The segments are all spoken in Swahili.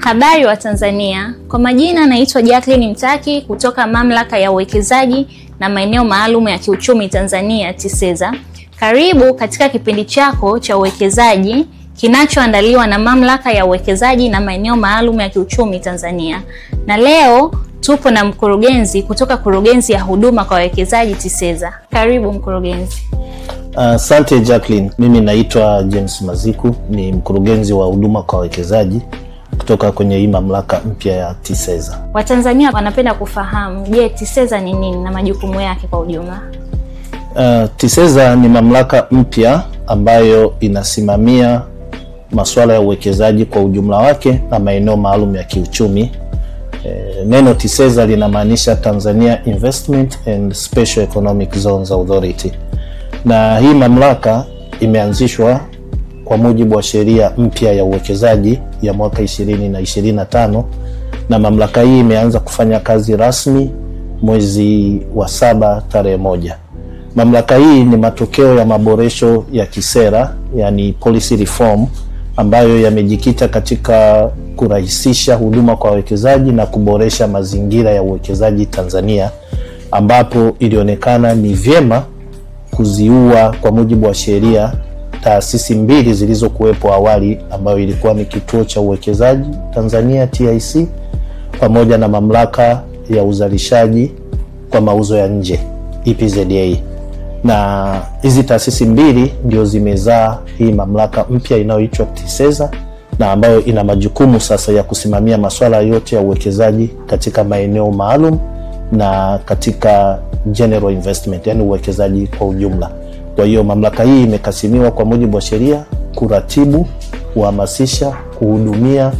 Habari wa Tanzania, kwa majina naitwa Jacqueline Mtaki kutoka Mamlaka ya Uwekezaji na Maeneo Maalum ya Kiuchumi Tanzania TISEZA. Karibu katika kipindi chako cha uwekezaji kinachoandaliwa na Mamlaka ya Uwekezaji na Maeneo Maalum ya Kiuchumi Tanzania. Na leo tupo na mkurugenzi kutoka Kurugenzi ya Huduma kwa Wawekezaji TISEZA. Karibu mkurugenzi. Asante Jacqueline, mimi naitwa James Maziku, ni mkurugenzi wa huduma kwa wawekezaji kutoka kwenye hii mamlaka mpya ya TISEZA. Watanzania wanapenda kufahamu, je, TISEZA ni nini na majukumu yake kwa ujumla? TISEZA ni mamlaka mpya ambayo inasimamia masuala ya uwekezaji kwa ujumla wake na maeneo maalum ya kiuchumi. Neno TISEZA linamaanisha Tanzania Investment and Special Economic Zones Authority. Na hii mamlaka imeanzishwa kwa mujibu wa sheria mpya ya uwekezaji ya mwaka 2025, na mamlaka hii imeanza kufanya kazi rasmi mwezi wa 7 tarehe 1. Mamlaka hii ni matokeo ya maboresho ya kisera, yani policy reform, ambayo yamejikita katika kurahisisha huduma kwa wawekezaji na kuboresha mazingira ya uwekezaji Tanzania, ambapo ilionekana ni vyema kuziua kwa mujibu wa sheria taasisi mbili zilizokuwepo awali, ambayo ilikuwa ni Kituo cha Uwekezaji Tanzania TIC pamoja na Mamlaka ya Uzalishaji kwa Mauzo ya Nje EPZA. Na hizi taasisi mbili ndio zimezaa hii mamlaka mpya inayoitwa TISEZA, na ambayo ina majukumu sasa ya kusimamia masuala yote ya uwekezaji katika maeneo maalum na katika general investment, yani uwekezaji kwa ujumla. Kwa hiyo mamlaka hii imekasimiwa kwa mujibu wa sheria kuratibu, kuhamasisha, kuhudumia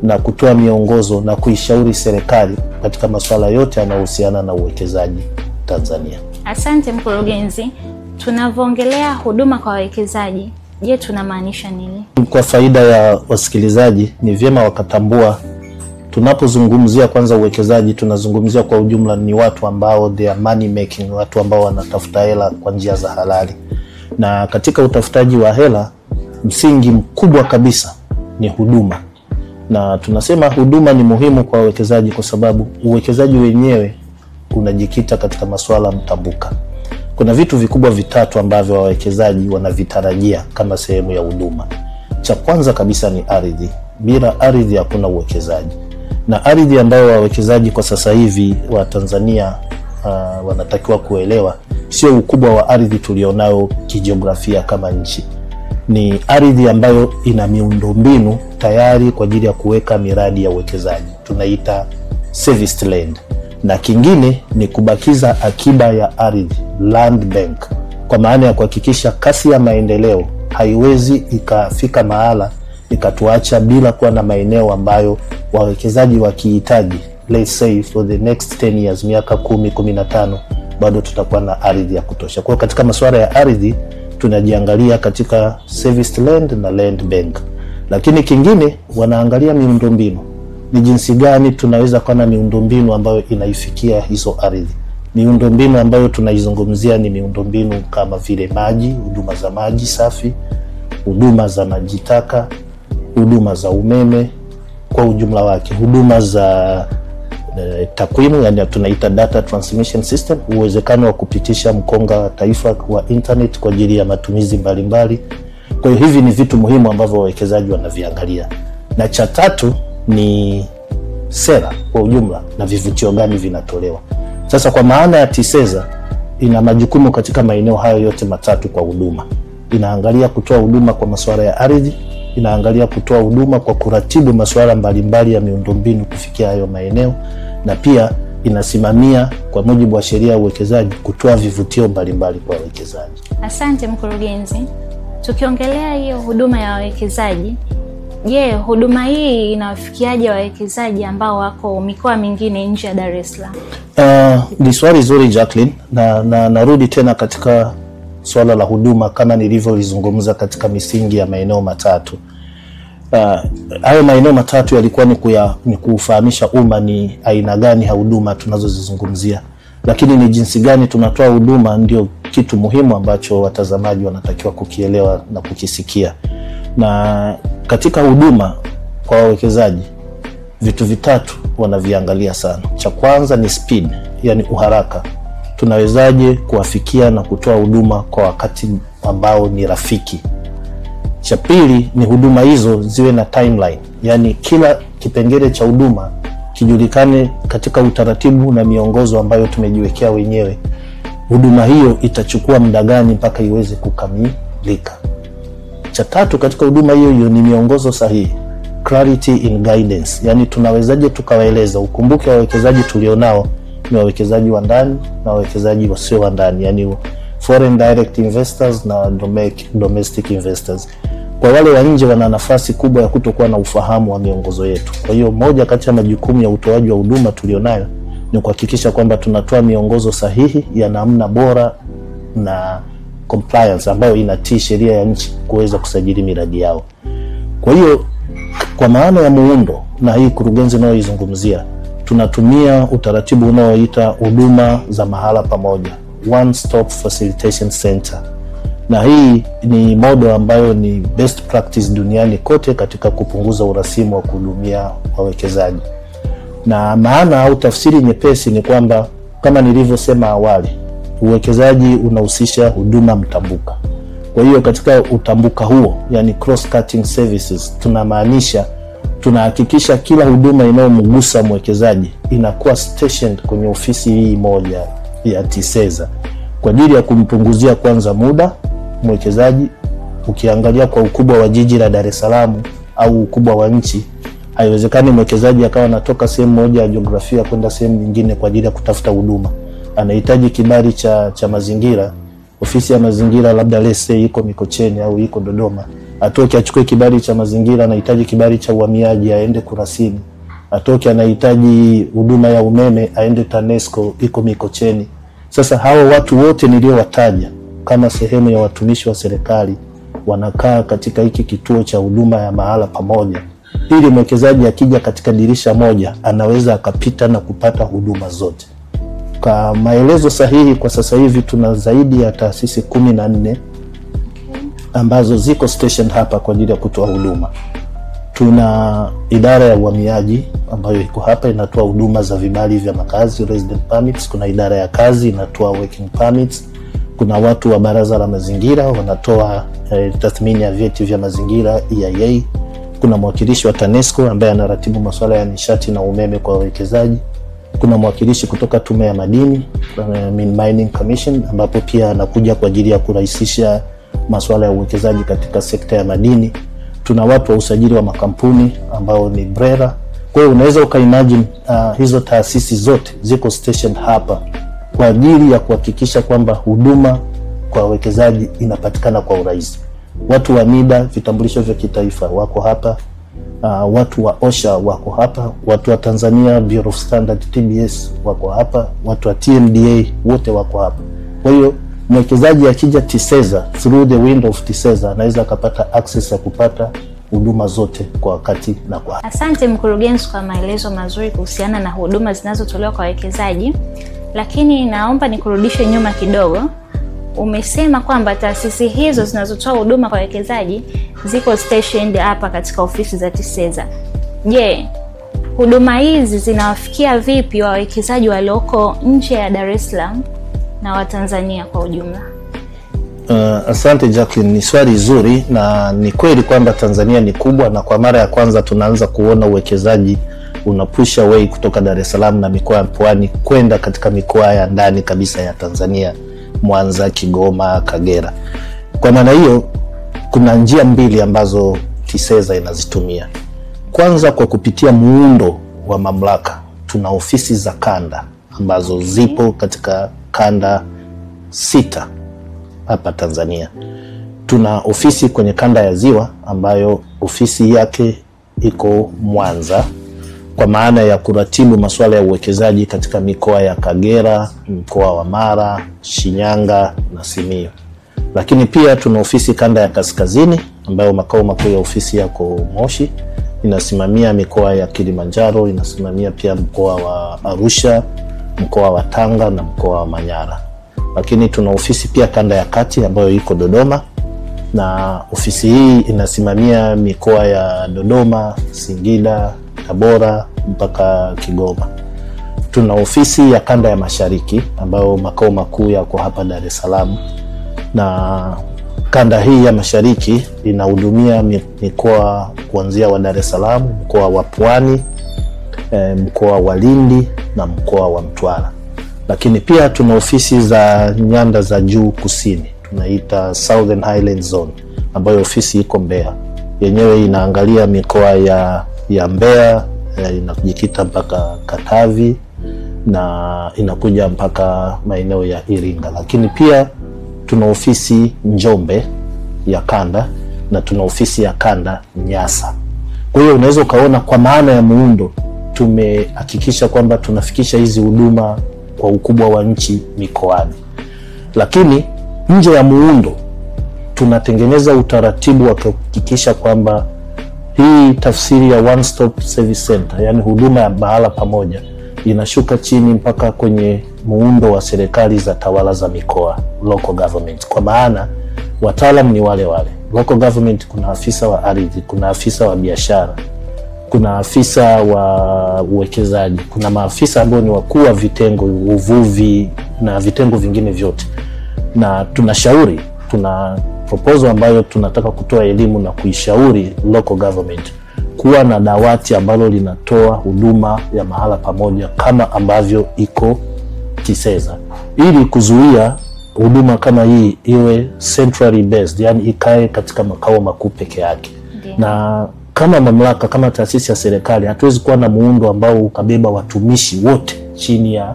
na kutoa miongozo na kuishauri serikali katika masuala yote yanayohusiana na uwekezaji Tanzania. Asante mkurugenzi. Tunavyoongelea huduma kwa wawekezaji, je, tunamaanisha nini? Kwa faida ya wasikilizaji, ni vyema wakatambua tunapozungumzia kwanza uwekezaji, tunazungumzia kwa ujumla ni watu ambao they are money making, watu ambao wanatafuta hela kwa njia za halali. Na katika utafutaji wa hela, msingi mkubwa kabisa ni huduma. Na tunasema huduma ni muhimu kwa wawekezaji kwa sababu uwekezaji wenyewe unajikita katika masuala mtambuka. Kuna vitu vikubwa vitatu ambavyo wawekezaji wanavitarajia kama sehemu ya huduma. Cha kwanza kabisa ni ardhi. Bila ardhi hakuna uwekezaji. Na ardhi ambayo wawekezaji kwa sasa hivi wa Tanzania wanatakiwa kuelewa sio ukubwa wa ardhi tulionao kijiografia kama nchi. Ni ardhi ambayo ina miundombinu tayari kwa ajili ya kuweka miradi ya uwekezaji. Tunaita serviced land. Na kingine ni kubakiza akiba ya ardhi, land bank, kwa maana ya kuhakikisha kasi ya maendeleo haiwezi ikafika mahala ikatuacha bila kuwa na maeneo ambayo wawekezaji wakihitaji, let's say for the next 10 years, miaka 10-15, bado tutakuwa na ardhi ya kutosha. Kwa katika masuala ya ardhi tunajiangalia katika serviced land na land bank. Lakini kingine wanaangalia miundombinu. Ni jinsi gani tunaweza kuwa na miundombinu ambayo inaifikia hizo ardhi. Miundombinu ambayo tunaizungumzia ni miundombinu kama vile maji, huduma za maji safi, huduma za maji taka, huduma za umeme kwa ujumla wake, huduma za takwimu, yani tunaita data transmission system, uwezekano wa kupitisha mkonga wa taifa wa internet kwa ajili ya matumizi mbalimbali. Kwa hiyo hivi ni vitu muhimu ambavyo wawekezaji wanaviangalia. Na cha tatu ni sera kwa ujumla na vivutio gani vinatolewa. Sasa kwa maana ya TISEZA ina majukumu katika maeneo hayo yote matatu kwa huduma. Inaangalia kutoa huduma kwa masuala ya ardhi, inaangalia kutoa huduma kwa kuratibu masuala mbalimbali ya miundombinu kufikia hayo maeneo, na pia inasimamia kwa mujibu wa sheria ya uwekezaji kutoa vivutio mbalimbali kwa wawekezaji. Asante mkurugenzi. Tukiongelea hiyo huduma ya wawekezaji, je, huduma hii inawafikiaje wawekezaji ambao wako mikoa mingine nje ya Dar es Salaam? Ni swali zuri Jacqueline, na narudi tena katika swala la huduma kama nilivyolizungumza katika misingi ya maeneo matatu. Hayo maeneo matatu yalikuwa ni kufahamisha umma ni aina gani ya huduma tunazozizungumzia. Lakini ni jinsi gani tunatoa huduma ndio kitu muhimu ambacho watazamaji wanatakiwa kukielewa na kukisikia. Na katika huduma kwa wawekezaji vitu vitatu wanaviangalia sana. Cha kwanza ni speed, yani uharaka. Tunawezaje kuwafikia na kutoa huduma kwa wakati ambao ni rafiki. Cha pili ni huduma hizo ziwe na timeline, yani kila kipengele cha huduma kijulikane katika utaratibu na miongozo ambayo tumejiwekea wenyewe. Huduma hiyo itachukua muda gani mpaka iweze kukamilika. Cha tatu katika huduma hiyo ni miongozo sahihi, clarity in guidance, yani tunawezaje tukawaeleza. Ukumbuke wawekezaji tulionao ni wawekezaji wa ndani na wawekezaji wasio wa ndani, yani foreign direct investors na domestic investors. Kwa wale wa nje wana nafasi kubwa ya kutokuwa na ufahamu wa miongozo yetu. Kwa hiyo moja kati ya majukumu ya utoaji wa huduma tulionayo ni kuhakikisha kwamba tunatoa miongozo sahihi ya namna bora na compliance ambayo inatii sheria ya nchi kuweza kusajili miradi yao. Kwa hiyo kwa maana ya muundo na hii kurugenzi inayoizungumzia, tunatumia utaratibu unaoita huduma za mahala pamoja, one stop facilitation center. Na hii ni model ambayo ni best practice duniani kote katika kupunguza urasimu wa kuhudumia wawekezaji. Na maana au tafsiri nyepesi ni kwamba kama nilivyosema awali, uwekezaji unahusisha huduma mtambuka. Kwa hiyo katika utambuka huo, yani cross cutting services, tunamaanisha tunahakikisha kila huduma inayomgusa mwekezaji inakuwa stationed kwenye ofisi hii moja ya TISEZA kwa ajili ya kumpunguzia kwanza muda mwekezaji. Ukiangalia kwa ukubwa wa jiji la Dar es Salaam au ukubwa wa nchi, haiwezekani mwekezaji akawa anatoka sehemu moja ya jiografia kwenda sehemu nyingine kwa ajili ya kutafuta huduma. Anahitaji kibali cha mazingira, ofisi ya mazingira labda lese iko Mikocheni au iko Dodoma. Atoke achukue kibali cha mazingira, anahitaji kibali cha uhamiaji aende Kurasini. Atoke anahitaji huduma ya umeme aende TANESCO iko Mikocheni. Sasa hao watu wote niliowataja kama sehemu ya watumishi wa serikali wanakaa katika hiki kituo cha huduma ya mahala pamoja, ili mwekezaji akija katika dirisha moja anaweza akapita na kupata huduma zote. Kwa maelezo sahihi, kwa sasa hivi tuna zaidi ya taasisi 14 ambazo ziko station hapa kwa ajili ya kutoa huduma. Tuna idara ya uhamiaji ambayo iko hapa inatoa huduma za vibali vya makazi, resident permits. Kuna idara ya kazi inatoa working permits. Kuna watu wa baraza la mazingira wanatoa tathmini ya vyeti vya mazingira EIA. Kuna mwakilishi wa TANESCO ambaye anaratibu masuala ya nishati na umeme kwa wawekezaji. Kuna mwakilishi kutoka tume ya madini, Mining Commission, ambapo pia anakuja kwa ajili ya kurahisisha masuala ya uwekezaji katika sekta ya madini. Tuna watu wa usajili wa makampuni ambao ni BRELA. Kwa hiyo unaweza ukaimagine hizo taasisi zote ziko station hapa kwa ajili ya kuhakikisha kwamba huduma kwa wawekezaji inapatikana kwa urahisi. Watu wa NIDA, vitambulisho vya kitaifa, wako hapa. Watu wa OSHA wako hapa. Watu wa Tanzania Bureau of Standard TBS wako hapa. Watu wa TMDA wote wako hapa. Kwa hiyo mwekezaji akija TISEZA, through the window of TISEZA, anaweza akapata access ya kupata huduma zote kwa wakati na kwa. Asante mkurugenzi kwa maelezo mazuri kuhusiana na huduma zinazotolewa kwa wawekezaji. Lakini naomba nikurudishe nyuma kidogo. Umesema kwamba taasisi hizo zinazotoa huduma kwa wawekezaji ziko stationed hapa katika ofisi za TISEZA. Je, huduma hizi zinawafikia vipi wawekezaji walioko nje ya Dar es Salaam na Watanzania kwa ujumla? Asante Jacqueline, ni swali zuri, na ni kweli kwamba Tanzania ni kubwa, na kwa mara ya kwanza tunaanza kuona uwekezaji unapush away kutoka Dar es Salaam na mikoa ya Pwani kwenda katika mikoa ya ndani kabisa ya Tanzania, Mwanza, Kigoma, Kagera. Kwa maana hiyo kuna njia mbili ambazo TISEZA inazitumia. Kwanza, kwa kupitia muundo wa mamlaka, tuna ofisi za kanda ambazo zipo katika kanda 6 hapa Tanzania. Tuna ofisi kwenye kanda ya Ziwa ambayo ofisi yake iko Mwanza, kwa maana ya kuratibu masuala ya uwekezaji katika mikoa ya Kagera, mkoa wa Mara, Shinyanga na Simiyu. Lakini pia tuna ofisi kanda ya Kaskazini ambayo makao makuu ya ofisi yako Moshi, inasimamia mikoa ya Kilimanjaro, inasimamia pia mkoa wa Arusha, mkoa wa Tanga na mkoa wa Manyara. Lakini tuna ofisi pia kanda ya Kati ambayo iko Dodoma, na ofisi hii inasimamia mikoa ya Dodoma, Singida, Tabora mpaka Kigoma. Tuna ofisi ya kanda ya Mashariki ambayo makao makuu yako hapa Dar es Salaam, na kanda hii ya Mashariki inahudumia mikoa kuanzia wa Dar es Salaam, mkoa wa Pwani, mkoa wa Lindi na mkoa wa Mtwara. Lakini pia tuna ofisi za nyanda za juu kusini, tunaita Southern Highlands Zone, ambayo ofisi iko Mbeya. Yenyewe inaangalia mikoa ya Mbeya, inajikita mpaka Katavi na inakuja mpaka maeneo ya Iringa. Lakini pia tuna ofisi Njombe ya kanda na tuna ofisi ya kanda Nyasa. Kwa hiyo unaweza ukaona kwa maana ya muundo tumehakikisha kwamba tunafikisha hizi huduma kwa ukubwa wa nchi mikoani. Lakini nje ya muundo tunatengeneza utaratibu wa kuhakikisha kwamba hii tafsiri ya one stop service center, yani huduma ya mahala pamoja, inashuka chini mpaka kwenye muundo wa serikali za tawala za mikoa, local government. Kwa maana wataalamu ni wale wale. Local government kuna afisa wa ardhi, kuna afisa wa biashara, kuna afisa wa uwekezaji, kuna maafisa ambao ni wakuu wa vitengo, uvuvi na vitengo vingine vyote. Na tunashauri, tuna proposal ambayo tunataka kutoa elimu na kuishauri local government kuwa na dawati ambalo linatoa huduma ya mahala pamoja kama ambavyo iko TISEZA, ili kuzuia huduma kama hii iwe centrally based, yani ikae katika makao makuu peke yake. Na kama mamlaka, kama taasisi ya serikali, hatuwezi kuwa na muundo ambao ukabeba watumishi wote chini ya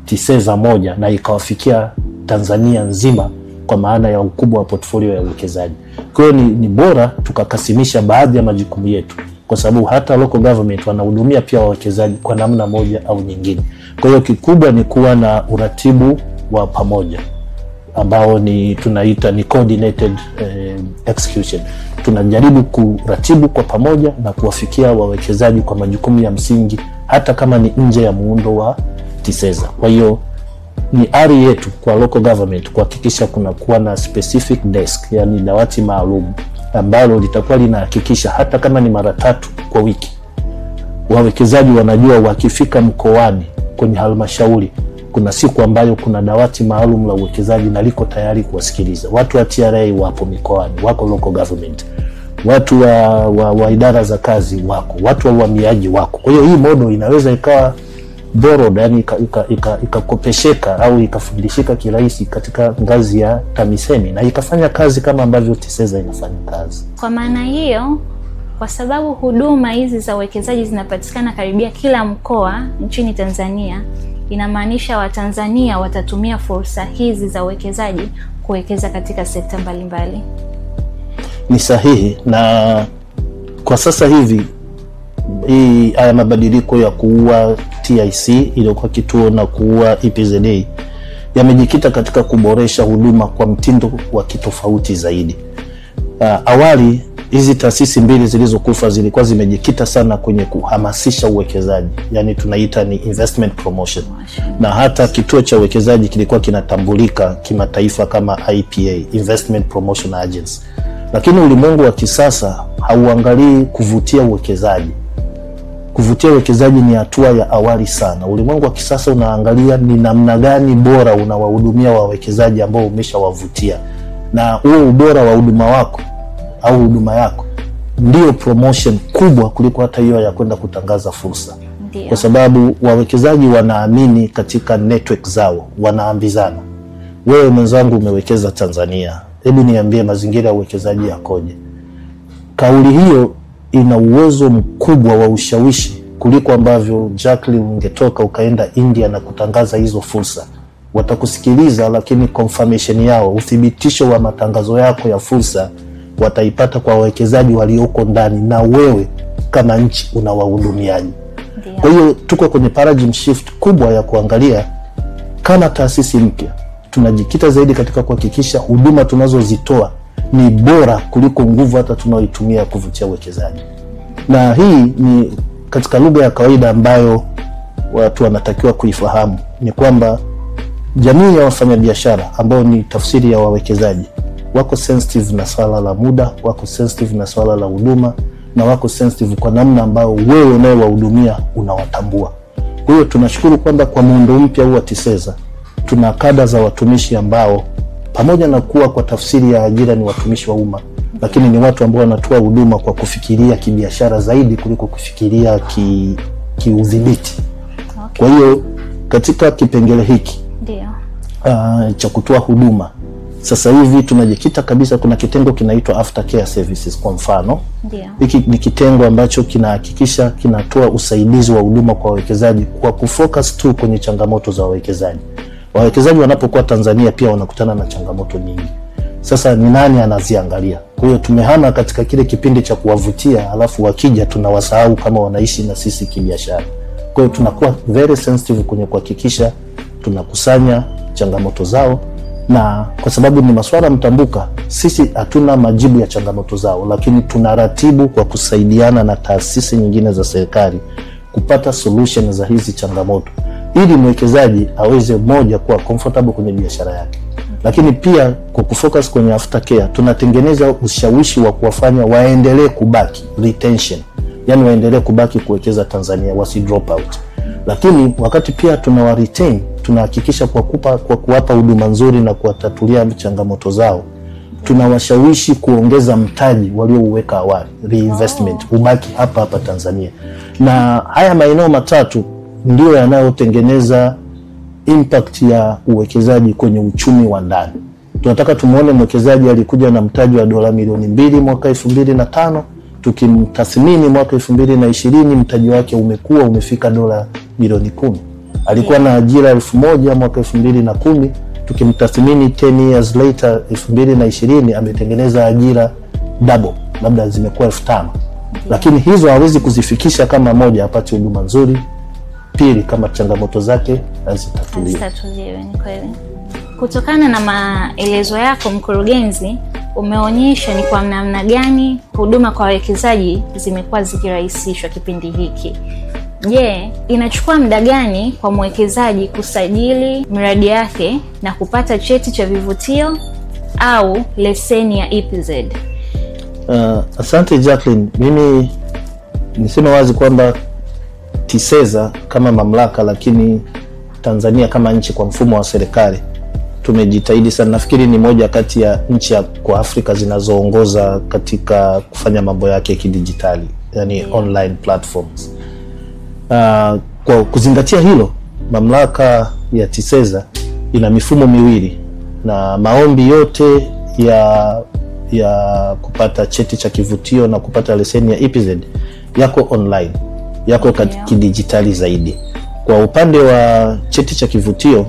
TISEZA moja na ikawafikia Tanzania nzima kwa maana ya ukubwa wa portfolio ya uwekezaji. Kwa hiyo ni bora tukakasimisha baadhi ya majukumu yetu, kwa sababu hata local government wanahudumia pia wawekezaji kwa namna moja au nyingine. Kwa hiyo kikubwa ni kuwa na uratibu wa pamoja ambao tunaita ni coordinated execution. Tunajaribu kuratibu kwa pamoja na kuwafikia wawekezaji kwa majukumu ya msingi hata kama ni nje ya muundo wa TISEZA. Kwa hiyo ni ari yetu kwa local government kuhakikisha kuna kuwa na specific desk, yani dawati maalum ambalo litakuwa linahakikisha hata kama ni mara 3 kwa wiki wawekezaji wanajua wakifika mkoani kwenye halmashauri kuna siku ambayo kuna dawati maalum la uwekezaji na liko tayari kuwasikiliza. Watu wa TRA wapo mikoani, wako local government, watu wa idara za kazi wako, watu wa uhamiaji wako. Kwa hiyo hii model inaweza ikawa borrowed, yani ikakopesheka au ikafundishika kirahisi katika ngazi ya TAMISEMI na ikafanya kazi kama ambavyo TISEZA inafanya kazi. Kwa maana hiyo, kwa sababu huduma hizi za uwekezaji zinapatikana karibia kila mkoa nchini Tanzania, inamaanisha Watanzania watatumia fursa hizi za uwekezaji kuwekeza katika sekta mbalimbali. Ni sahihi, na kwa sasa hivi haya mabadiliko ya kuua TIC iliyokuwa kituo na kuua EPZA yamejikita katika kuboresha huduma kwa mtindo wa kitofauti zaidi. Awali hizi taasisi mbili zilizokufa zilikuwa zimejikita sana kwenye kuhamasisha uwekezaji, yani tunaita ni investment promotion, na hata kituo cha uwekezaji kilikuwa kinatambulika kimataifa kama IPA, Investment Promotion Agency. Lakini ulimwengu wa kisasa hauangalii kuvutia uwekezaji. Kuvutia uwekezaji ni hatua ya awali sana. Ulimwengu wa kisasa unaangalia ni namna gani bora unawahudumia wawekezaji ambao umeshawavutia, na huo ubora wa huduma wako au huduma yako ndio promotion kubwa kuliko hata hiyo ya kwenda kutangaza fursa. Ndiyo. Kwa sababu wawekezaji wanaamini katika network zao, wanaambizana, wewe mwenzangu umewekeza Tanzania, hebu niambie mazingira ya uwekezaji yakoje. Kauli hiyo ina uwezo mkubwa wa ushawishi kuliko ambavyo Jacqueline ungetoka ukaenda India na kutangaza hizo fursa. Watakusikiliza, lakini confirmation yao, uthibitisho wa matangazo yako ya fursa wataipata kwa wawekezaji walioko ndani na wewe kama nchi unawahudumiaje. Kwa hiyo tuko kwenye paradigm shift kubwa ya kuangalia kama taasisi mpya tunajikita zaidi katika kuhakikisha huduma tunazozitoa ni bora kuliko nguvu hata tunaoitumia kuvutia uwekezaji. Na hii ni katika lugha ya kawaida ambayo watu wanatakiwa kuifahamu, ni kwamba jamii ya wafanyabiashara ambao ni tafsiri ya wawekezaji wako sensitive na swala la muda, wako sensitive na swala la huduma, na wako sensitive kwa namna ambayo wewe unayewahudumia unawatambua. Kwa hiyo tunashukuru kwamba kwa muundo mpya huu wa TISEZA tuna kada za watumishi ambao pamoja na kuwa kwa tafsiri ya ajira ni watumishi wa umma, lakini ni watu ambao wanatoa huduma kwa kufikiria kibiashara zaidi kuliko kufikiria kiudhibiti. Kwa hiyo katika kipengele hiki cha kutoa huduma sasa hivi tunajikita kabisa, kuna kitengo kinaitwa aftercare services kwa mfano. Hiki ni kitengo ambacho kinahakikisha kinatoa usaidizi wa huduma kwa wawekezaji kwa kufocus tu kwenye changamoto za wawekezaji. Wawekezaji wanapokuwa Tanzania pia wanakutana na changamoto nyingi. Sasa ni nani anaziangalia? Kwa hiyo tumehama katika kile kipindi cha kuwavutia, alafu wakija tunawasahau kama wanaishi na sisi kibiashara. Kwa hiyo tunakuwa very sensitive kwenye kuhakikisha tunakusanya changamoto zao, na kwa sababu ni masuala mtambuka, sisi hatuna majibu ya changamoto zao, lakini tunaratibu kwa kusaidiana na taasisi nyingine za serikali kupata solution za hizi changamoto, ili mwekezaji aweze moja kuwa comfortable kwenye biashara yake. Lakini pia kwa kufocus kwenye aftercare tunatengeneza ushawishi wa kuwafanya waendelee kubaki, retention, yani waendelee kubaki kuwekeza Tanzania, wasi drop out. Lakini wakati pia tunawa retain, tunahakikisha kwa kuwapa huduma nzuri na kuwatatulia changamoto zao, tunawashawishi kuongeza mtaji waliouweka awali, reinvestment, ubaki hapa hapa Tanzania. Na haya maeneo matatu ndio yanayotengeneza impact ya uwekezaji kwenye uchumi wa ndani. Tunataka tumuone mwekezaji alikuja na mtaji wa dola milioni 2 mwaka 2005, tukimtathmini mwaka 2020 mtaji wake umefika dola milioni 10. Alikuwa na ajira 1000 mwaka 2010, tukimtathmini 10 years later 2020 ametengeneza ajira double, labda zimekuwa 5000. Lakini hizo hawezi kuzifikisha kama moja apate huduma nzuri, pili kama changamoto zake hazitatuliwe. Ni kweli. Kutokana na maelezo yako mkurugenzi, umeonyesha ni kwa namna gani huduma kwa wawekezaji zimekuwa zikirahisishwa kipindi hiki. Je, inachukua muda gani kwa mwekezaji kusajili miradi yake na kupata cheti cha vivutio au leseni ya EPZ? Asante Jacqueline. Mimi niseme wazi kwamba TISEZA kama mamlaka, lakini Tanzania kama nchi kwa mfumo wa serikali tumejitahidi sana. Nafikiri ni moja kati ya nchi kwa Afrika zinazoongoza katika kufanya mambo yake kidijitali, yani online platforms. Kwa kuzingatia hilo, mamlaka ya TISEZA ina mifumo miwili, na maombi yote ya kupata cheti cha kivutio na kupata leseni ya EPZ yako online, yako kidijitali zaidi. Kwa upande wa cheti cha kivutio,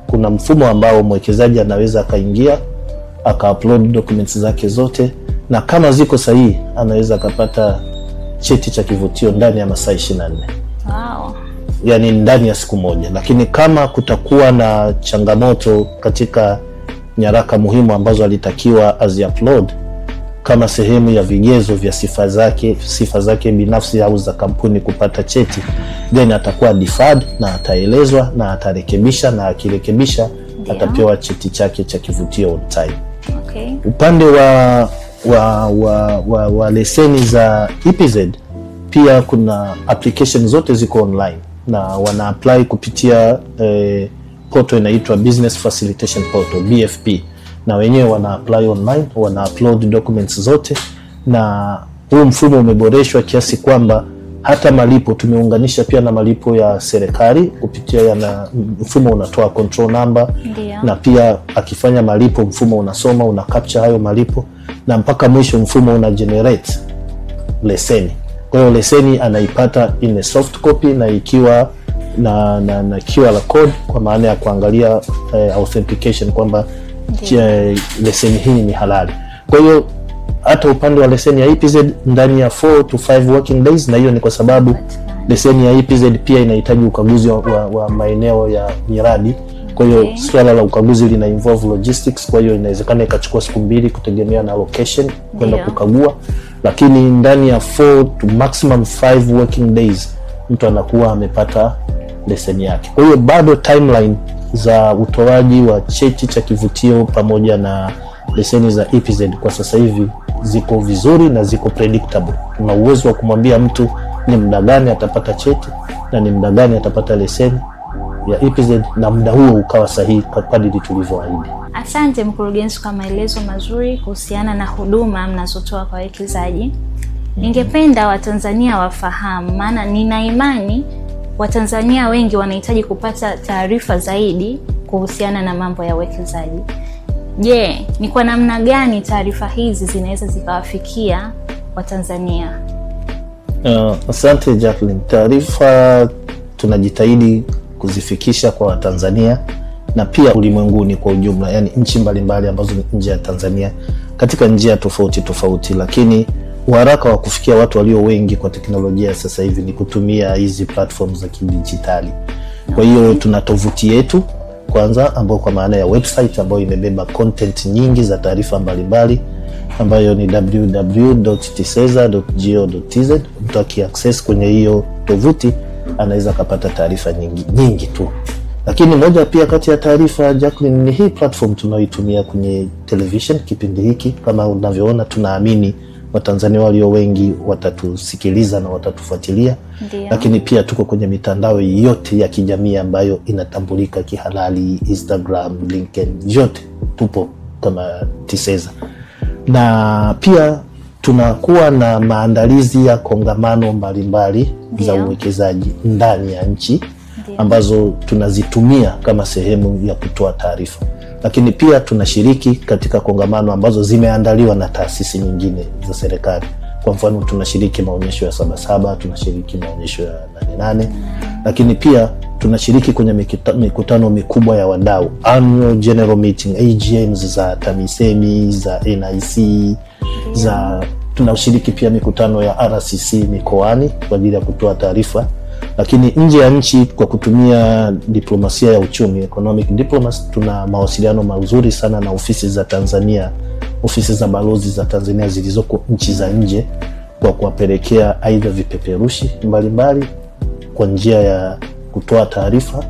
kuna mfumo ambao mwekezaji anaweza akaingia aka-upload documents zake zote, na kama ziko sahihi anaweza akapata cheti cha kivutio ndani ya masaa 24. Wow. Yani ndani ya siku moja. Lakini kama kutakuwa na changamoto katika nyaraka muhimu ambazo alitakiwa azi-upload kama sehemu ya vigezo vya sifa zake binafsi au za kampuni kupata cheti, then atakuwa deferred na ataelezwa na atarekebisha, na akirekebisha atapewa cheti chake cha kivutio on time. Okay. Upande wa leseni za EPZ pia kuna application zote ziko online na wana apply kupitia portal inaitwa Business Facilitation Portal, BFP, na wenyewe wana apply online, wana upload documents zote, na huu mfumo umeboreshwa kiasi kwamba hata malipo tumeunganisha pia na malipo ya serikali kupitia mfumo unatoa control number. Ndiyo. Na pia akifanya malipo mfumo unasoma, una capture hayo malipo, na mpaka mwisho mfumo una generate leseni. Kwa hiyo leseni anaipata in a soft copy na ikiwa na QR code, kwa maana ya kuangalia authentication kwamba leseni hii ni halali. Kwa hiyo hata upande wa leseni ya EPZ ndani ya 4 to 5 working days, na hiyo ni kwa sababu leseni ya EPZ pia inahitaji ukaguzi wa maeneo ya miradi. Kwa hiyo swala la ukaguzi lina involve logistics, kwa hiyo inawezekana ikachukua siku 2 kutegemea na location kwenda kukagua, lakini ndani ya 4 to maximum 5 working days mtu anakuwa amepata leseni yake. Kwa hiyo bado timeline za utoaji wa cheti cha kivutio pamoja na leseni za EPZ kwa sasa hivi ziko vizuri na ziko predictable. Tuna uwezo wa kumwambia mtu ni muda gani atapata cheti na ni muda gani atapata leseni ya EPZ, na muda huo ukawa sahihi kadri tulivyoahidi. Asante mkurugenzi kwa maelezo mazuri kuhusiana na huduma mnazotoa kwa wawekezaji. Ningependa Watanzania wafahamu, maana nina imani Watanzania wengi wanahitaji kupata taarifa zaidi kuhusiana na mambo ya uwekezaji. Je, ni kwa namna gani taarifa hizi zinaweza zikawafikia Watanzania? Asante Jacqueline. Taarifa tunajitahidi kuzifikisha kwa Watanzania na pia ulimwenguni kwa ujumla, yani nchi mbalimbali ambazo ni nje ya Tanzania katika njia tofauti tofauti, lakini uharaka wa kufikia watu walio wengi kwa teknolojia sasa hivi ni kutumia hizi platforms za kidijitali. Kwa hiyo tuna tovuti yetu kwanza, ambayo kwa maana ya website ambayo imebeba content nyingi za taarifa mbalimbali, ambayo ni www.tiseza.go.tz. Mtu akiaccess kwenye hiyo tovuti anaweza kupata taarifa nyingi tu. Lakini moja pia kati ya taarifa Jacqueline ni hii platform tunayoitumia kwenye television kipindi hiki. Kama unavyoona, tunaamini Watanzania walio wengi watatusikiliza na watatufuatilia. Lakini pia tuko kwenye mitandao yote ya kijamii ambayo inatambulika kihalali, Instagram, LinkedIn, yote tupo kama Tiseza. Na pia tunakuwa na maandalizi ya kongamano mbalimbali za uwekezaji ndani ya nchi ambazo tunazitumia kama sehemu ya kutoa taarifa. Lakini pia tunashiriki katika kongamano ambazo zimeandaliwa na taasisi nyingine za serikali. Kwa mfano tunashiriki maonyesho ya Sabasaba, tunashiriki maonyesho ya 88, lakini pia tunashiriki kwenye mikutano mikubwa ya wadau, annual general meeting, AGMs za TAMISEMI, za NIC, tunashiriki pia mikutano ya RCC mikoani kwa ajili ya kutoa taarifa. Lakini nje ya nchi kwa kutumia diplomasia ya uchumi, economic diplomacy, tuna mawasiliano mazuri sana na ofisi za Tanzania, ofisi za balozi za Tanzania zilizoko nchi za nje, kwa kuwapelekea aidha vipeperushi mbalimbali kwa njia ya kutoa taarifa,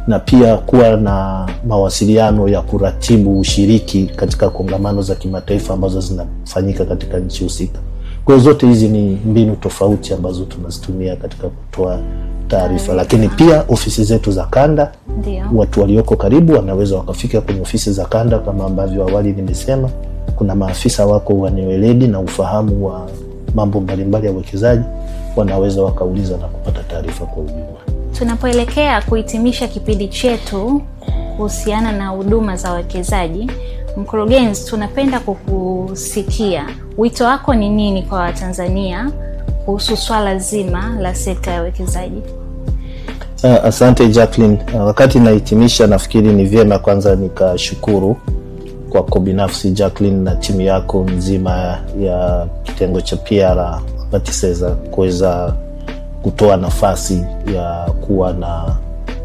na pia kuwa na mawasiliano ya kuratibu ushiriki katika kongamano za kimataifa ambazo zinafanyika katika nchi husika. Kwa hiyo zote hizi ni mbinu tofauti ambazo tunazitumia katika kutoa taarifa. Lakini pia ofisi zetu za kanda, watu walioko karibu wanaweza wakafika kwenye ofisi za kanda. Kama ambavyo awali nimesema, kuna maafisa wako wenye weledi na ufahamu wa mambo mbalimbali ya uwekezaji, wanaweza wakauliza na kupata taarifa kwa ujumla. Tunapoelekea kuhitimisha kipindi chetu kuhusiana na huduma za wawekezaji, mkurugenzi, tunapenda kukusikia wito wako ni nini kwa Watanzania kuhusu swala zima la sekta ya uwekezaji? Asante Jacqueline. Wakati nahitimisha, nafikiri ni vyema kwanza nikashukuru kwa binafsi Jacqueline na timu yako nzima ya kitengo cha PR Tiseza kuweza kutoa nafasi ya kuwa na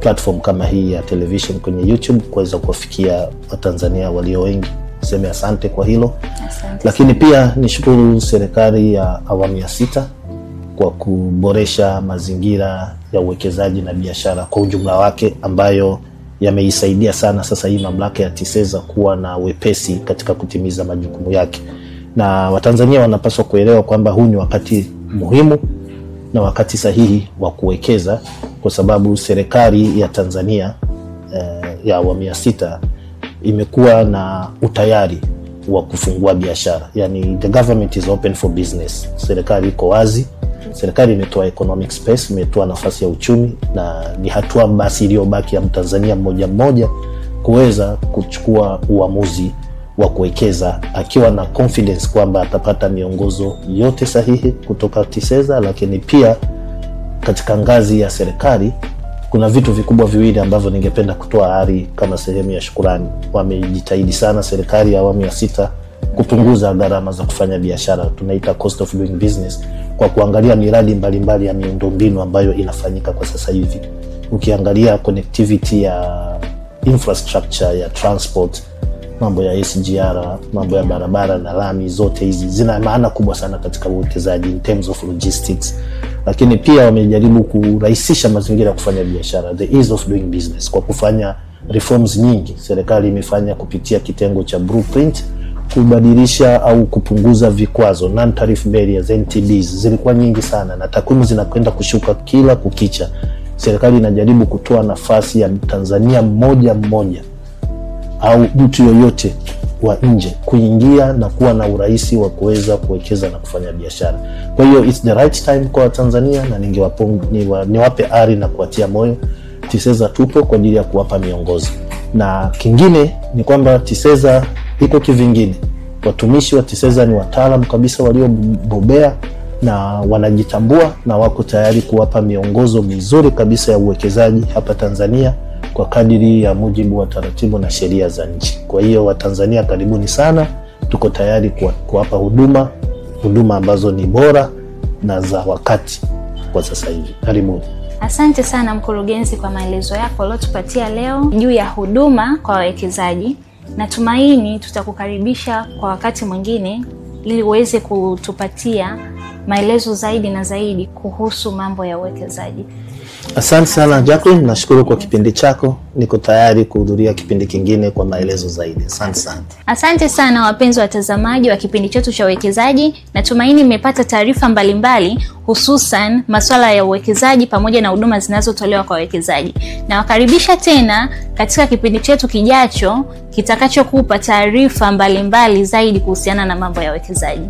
platform kama hii ya television kwenye YouTube kuweza kuwafikia Watanzania walio wengi. Niseme asante kwa hilo. Asante. Lakini pia nishukuru serikali ya awamu ya 6 kwa kuboresha mazingira ya uwekezaji na biashara kwa ujumla wake, ambayo yameisaidia sana sasa hii mamlaka ya Tiseza kuwa na wepesi katika kutimiza majukumu yake. Na Watanzania wanapaswa kuelewa kwamba huu ni wakati muhimu na wakati sahihi wa kuwekeza, kwa sababu serikali ya Tanzania ya awamu ya 6 imekuwa na utayari wa kufungua biashara. Yani the government is open for business. Serikali iko wazi. Serikali imetoa economic space, imetoa nafasi ya uchumi, na ni hatua basi iliyobaki ya Mtanzania mmoja mmoja kuweza kuchukua uamuzi wa kuwekeza akiwa na confidence kwamba atapata miongozo yote sahihi kutoka Tiseza. Lakini pia katika ngazi ya serikali kuna vitu vikubwa viwili ambavyo ningependa kutoa ari kama sehemu ya shukrani. Wamejitahidi sana serikali ya awamu ya 6 kupunguza gharama za kufanya biashara, tunaita cost of doing business, kwa kuangalia miradi mbalimbali ya miundombinu ambayo inafanyika kwa sasa hivi. Ukiangalia connectivity ya infrastructure ya transport, mambo ya SGR, mambo ya barabara na lami, zote hizi zina maana kubwa sana katika uwekezaji in terms of logistics. Lakini pia wamejaribu kurahisisha mazingira ya kufanya biashara, the ease of doing business, kwa kufanya reforms nyingi. Serikali imefanya kupitia kitengo cha blueprint kubadilisha au kupunguza vikwazo, non tariff barriers, NTBs, zilikuwa nyingi sana na takwimu zinakwenda kushuka kila kukicha. Serikali inajaribu kutoa nafasi ya Tanzania mmoja au mtu yoyote wa nje kuingia na kuwa na urahisi wa kuweza kuwekeza na kufanya biashara. Kwa hiyo it's the right time kwa Tanzania, na niwape ari na kuatia moyo. TISEZA tupo kwa ajili ya kuwapa miongozo. Na kingine ni kwamba TISEZA iko kivingine. Watumishi wa TISEZA ni wataalamu kabisa waliobobea na wanajitambua na wako tayari kuwapa miongozo mizuri kabisa ya uwekezaji hapa Tanzania kwa kadiri ya mujibu wa taratibu na sheria za nchi. Kwa hiyo Watanzania karibuni sana, tuko tayari kuwapa huduma ambazo ni bora na za wakati kwa sasa hivi. Karibuni. Asante sana mkurugenzi kwa maelezo yako uliotupatia leo juu ya huduma kwa wawekezaji. Natumaini tutakukaribisha kwa wakati mwingine ili uweze kutupatia maelezo zaidi na zaidi kuhusu mambo ya uwekezaji. Asante sana Jacqueline, nashukuru kwa kipindi chako. Niko tayari kuhudhuria kipindi kingine kwa maelezo zaidi. Asante sana. Asante sana wapenzi watazamaji wa kipindi chetu cha uwekezaji. Natumaini mmepata taarifa mbalimbali hususan masuala ya uwekezaji pamoja na huduma zinazotolewa kwa wawekezaji. Na wakaribisha tena katika kipindi chetu kijacho kitakachokupa taarifa mbalimbali zaidi kuhusiana na mambo ya uwekezaji.